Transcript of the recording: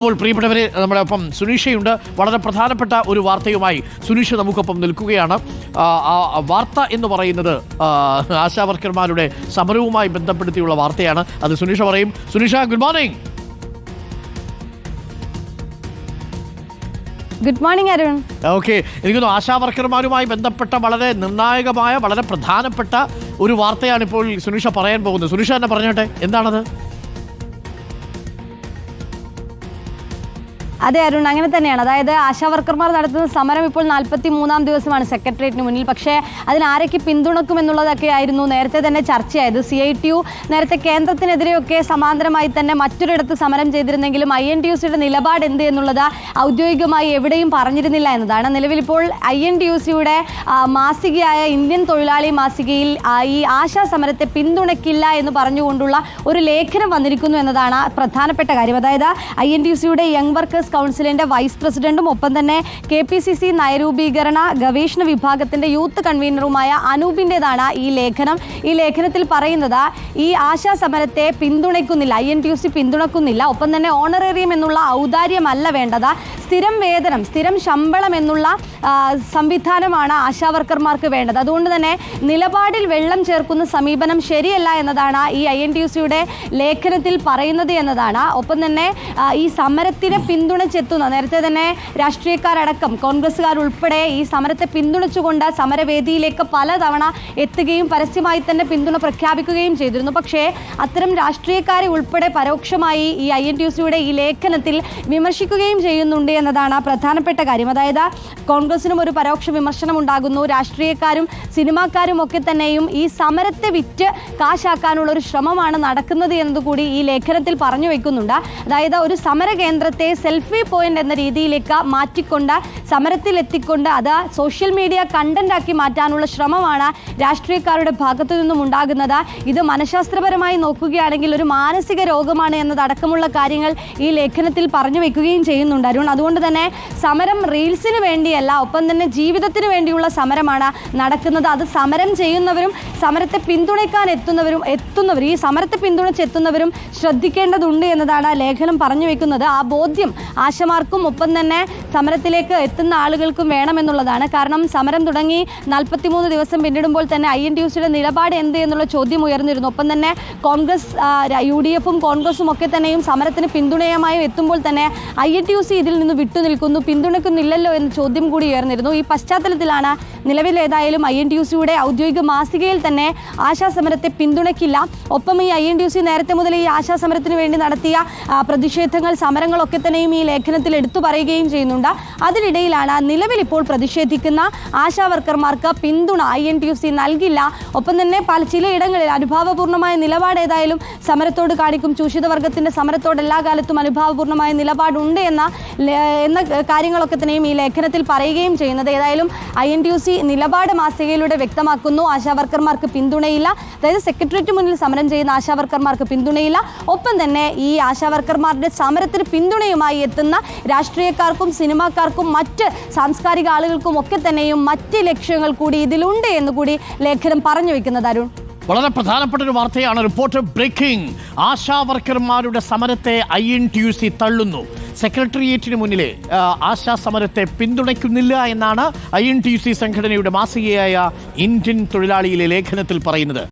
ഇപ്പോൾ പ്രിയപ്പെട്ടവരെ, നമ്മുടെ ഒപ്പം സുനീഷയുണ്ട്. വളരെ പ്രധാനപ്പെട്ട ഒരു വാർത്തയുമായി സുനീഷ നമുക്കൊപ്പം നിൽക്കുകയാണ്. വാർത്ത എന്ന് പറയുന്നത് ആശാവർക്കർമാരുടെ സമരവുമായി ബന്ധപ്പെടുത്തിയുള്ള വാർത്തയാണ്. അത് സുനീഷ പറയും. Suneesha, good morning. Good morning Arun. Okay, എനിക്കൊന്നു ആശാവർക്കർമാരുമായി ബന്ധപ്പെട്ട വളരെ നിർണായകമായ, വളരെ പ്രധാനപ്പെട്ട ഒരു വാർത്തയാണ് ഇപ്പോൾ സുനീഷ പറയാൻ പോകുന്നത്. സുനീഷ തന്നെ പറഞ്ഞോട്ടെ, എന്താണത്? അതെ അരുൺ, അങ്ങനെ തന്നെയാണ്. അതായത് ആശാവർക്കർമാർ നടത്തുന്ന സമരം ഇപ്പോൾ 43-ാം ദിവസമാണ് സെക്രട്ടേറിയറ്റിന് മുന്നിൽ. പക്ഷേ അതിനാരൊക്കെ പിന്തുണക്കുമെന്നുള്ളതൊക്കെ ആയിരുന്നു നേരത്തെ തന്നെ ചർച്ചയായത്. CITU നേരത്തെ കേന്ദ്രത്തിനെതിരെയൊക്കെ സമാന്തരമായി തന്നെ മറ്റൊരിടത്ത് സമരം ചെയ്തിരുന്നെങ്കിലും INTUCയുടെ നിലപാട് എന്ത് എന്നുള്ളത് ഔദ്യോഗികമായി എവിടെയും പറഞ്ഞിരുന്നില്ല എന്നതാണ്. നിലവിലിപ്പോൾ INTUCയുടെ മാസികയായ ഇന്ത്യൻ തൊഴിലാളി മാസികയിൽ ഈ ആശാ സമരത്തെ പിന്തുണയ്ക്കില്ല എന്ന് പറഞ്ഞുകൊണ്ടുള്ള ഒരു ലേഖനം വന്നിരിക്കുന്നു എന്നതാണ് പ്രധാനപ്പെട്ട കാര്യം. അതായത് INTUCയുടെ യങ് വർക്കേഴ്സ് കൗൺസിലിന്റെ വൈസ് പ്രസിഡന്റും ഒപ്പം തന്നെ KPCC നയരൂപീകരണ ഗവേഷണ വിഭാഗത്തിന്റെ യൂത്ത് കൺവീനറുമായ അനൂപിൻ്റെതാണ് ഈ ലേഖനം. ഈ ലേഖനത്തിൽ പറയുന്നത് ഈ ആശാ സമരത്തെ പിന്തുണയ്ക്കുന്നില്ല, INTUC പിന്തുണക്കുന്നില്ല. ഒപ്പം തന്നെ ഓണറേറിയം എന്നുള്ള ഔദാര്യമല്ല വേണ്ടത്, സ്ഥിരം വേതനം, സ്ഥിരം ശമ്പളം എന്നുള്ള സംവിധാനമാണ് ആശാവർക്കർമാർക്ക് വേണ്ടത്. അതുകൊണ്ട് തന്നെ നിലപാടിൽ വെള്ളം ചേർക്കുന്ന സമീപനം ശരിയല്ല എന്നതാണ് ഈ INTUCയുടെ ലേഖനത്തിൽ പറയുന്നത് എന്നതാണ്. ഒപ്പം തന്നെ ഈ സമരത്തിന് പിന്തുണച്ചെത്തുന്ന, നേരത്തെ തന്നെ രാഷ്ട്രീയക്കാരടക്കം കോൺഗ്രസ്സുകാർ ഉൾപ്പെടെ ഈ സമരത്തെ പിന്തുണച്ചുകൊണ്ട് സമരവേദിയിലേക്ക് പലതവണ എത്തുകയും പരസ്യമായി തന്നെ പിന്തുണ പ്രഖ്യാപിക്കുകയും ചെയ്തിരുന്നു. പക്ഷേ അത്തരം രാഷ്ട്രീയക്കാരെ ഉൾപ്പെടെ പരോക്ഷമായി ഈ INTUCയുടെ ഈ ലേഖനത്തിൽ വിമർശിക്കുകയും ചെയ്യുന്നുണ്ട് എന്നതാണ് പ്രധാനപ്പെട്ട കാര്യം. അതായത് കോൺഗ്രസിനും ഒരു പരോക്ഷ വിമർശനം ഉണ്ടാകുന്നു. രാഷ്ട്രീയക്കാരും സിനിമാക്കാരും ഒക്കെ തന്നെയും ഈ സമരത്തെ വിറ്റ് കാശാക്കാനുള്ള ഒരു ശ്രമമാണ് നടക്കുന്നത് എന്നതുകൂടി ഈ ലേഖനത്തിൽ പറഞ്ഞു വെക്കുന്നുണ്ട്. അതായത് ഒരു സമര കേന്ദ്രത്തെ സെൽഫി പോയിന്റ് എന്ന രീതിയിലേക്ക് മാറ്റിക്കൊണ്ട് സമരത്തിൽ എത്തിക്കൊണ്ട് അത് സോഷ്യൽ മീഡിയ കണ്ടന്റ് ആക്കി മാറ്റാനുള്ള ശ്രമമാണ് രാഷ്ട്രീയക്കാരുടെ ഭാഗത്തു നിന്നും ഉണ്ടാകുന്നത്. ഇത് മനഃശാസ്ത്രപരമായി നോക്കുകയാണെങ്കിൽ ഒരു മാനസിക രോഗമാണ് എന്നതടക്കമുള്ള കാര്യങ്ങൾ ഈ ലേഖനത്തിൽ പറഞ്ഞു വെക്കുകയും ചെയ്യുന്നുണ്ട് അരുൺ. അതുകൊണ്ട് തന്നെ സമരം റീൽസിന് വേണ്ടിയല്ല, ഒപ്പം തന്നെ ജീവിതത്തിന് വേണ്ടിയുള്ള സമരമാണ് നടക്കുന്നത്. അത് സമരം ചെയ്യുന്നവരും സമരത്തെ പിന്തുണയ്ക്കാൻ എത്തുന്നവരും ഈ സമരത്തെ പിന്തുണച്ചെത്തുന്നവരും ശ്രദ്ധിക്കേണ്ടതുണ്ട് എന്നതാണ് ലേഖനം പറഞ്ഞു വെക്കുന്നത്. ആ ബോധ്യം ആശമാർക്കും ഒപ്പം തന്നെ സമരത്തിലേക്ക് എത്തുന്ന ആളുകൾക്കും വേണമെന്നുള്ളതാണ്. കാരണം സമരം തുടങ്ങി 43 ദിവസം പിന്നിടുമ്പോൾ തന്നെ INTUCയുടെ നിലപാട് എന്ത് എന്നുള്ള ചോദ്യം ഉയർന്നിരുന്നു. ഒപ്പം തന്നെ കോൺഗ്രസ്, UDFും കോൺഗ്രസും ഒക്കെ തന്നെയും സമരത്തിന് പിന്തുണയുമായി എത്തുമ്പോൾ തന്നെ INTUC ഇതിൽ നിന്ന് വിട്ടുനിൽക്കുന്നു, പിന്തുണയ്ക്കുന്നില്ലല്ലോ എന്ന ചോദ്യം കൂടി ഉയർന്നിരുന്നു. ഈ പശ്ചാത്തലത്തിലാണ് നിലവിൽ ഏതായാലും INTUCയുടെ ഔദ്യോഗിക മാസികയിൽ തന്നെ ആശാസമരത്തെ പിന്തുണയ്ക്കില്ല. ഒപ്പം ഈ INTUC നേരത്തെ മുതൽ ഈ ആശാസമരത്തിന് വേണ്ടി നടത്തിയ പ്രതിഷേധങ്ങൾ, സമരങ്ങളൊക്കെ തന്നെയും ഈ ലേഖനത്തിൽ എടുത്തു പറയുകയും ചെയ്യുന്നുണ്ട്. അതിനിടയിലാണ് നിലവിൽ ഇപ്പോൾ പ്രതിഷേധിക്കുന്ന ആശാവർക്കർമാർക്ക് പിന്തുണ INTUC നൽകില്ല. ഒപ്പം തന്നെ ചിലയിടങ്ങളിൽ അനുഭാവപൂർണ്ണമായ നിലപാട് ഏതായാലും സമരത്തോട് കാണിക്കും, ചൂഷിത വർഗത്തിന്റെ സമരത്തോട് എല്ലാ കാലത്തും അനുഭാവപൂർണ്ണമായ നിലപാടുണ്ട് എന്ന കാര്യങ്ങളൊക്കെ തന്നെയും ഈ ലേഖനത്തിൽ പറയുകയും ചെയ്യുന്നത്. ഏതായാലും INTUC നിലപാട് മാസികയിലൂടെ വ്യക്തമാക്കുന്നു. ആശാവർക്കർമാർക്ക് പിന്തുണയില്ല, അതായത് സെക്രട്ടേറിയറ്റ് മുന്നിൽ സമരം ചെയ്യുന്ന ആശാവർക്കർമാർക്ക് പിന്തുണയില്ല. ഒപ്പം തന്നെ ഈ ആശാവർക്കർമാരുടെ സമരത്തിന് പിന്തുണയുമായി എത്തുന്ന രാഷ്ട്രീയക്കാർക്കും സിനിമാക്കാർക്കും മറ്റ് സാംസ്കാരിക ആളുകൾക്കും ഒക്കെ തന്നെയും മറ്റ് ലക്ഷ്യങ്ങൾ കൂടി ഇതിലുണ്ട് എന്നുകൂടി ലേഖനം പറഞ്ഞു വെക്കുന്നത് അരുൺ. വളരെ പ്രധാനപ്പെട്ട ഒരു വാർത്തയാണ്. Reporter breaking. ആശാവർക്കർമാരുടെ സമരത്തെ INTUC തള്ളുന്നു. സെക്രട്ടേറിയറ്റിന് മുന്നിലെ ആശാ സമരത്തെ പിന്തുണയ്ക്കുന്നില്ല എന്നാണ് INTUC സംഘടനയുടെ മാസികയായ ഇന്ത്യൻ തൊഴിലാളിയിലെ ലേഖനത്തിൽ പറയുന്നത്.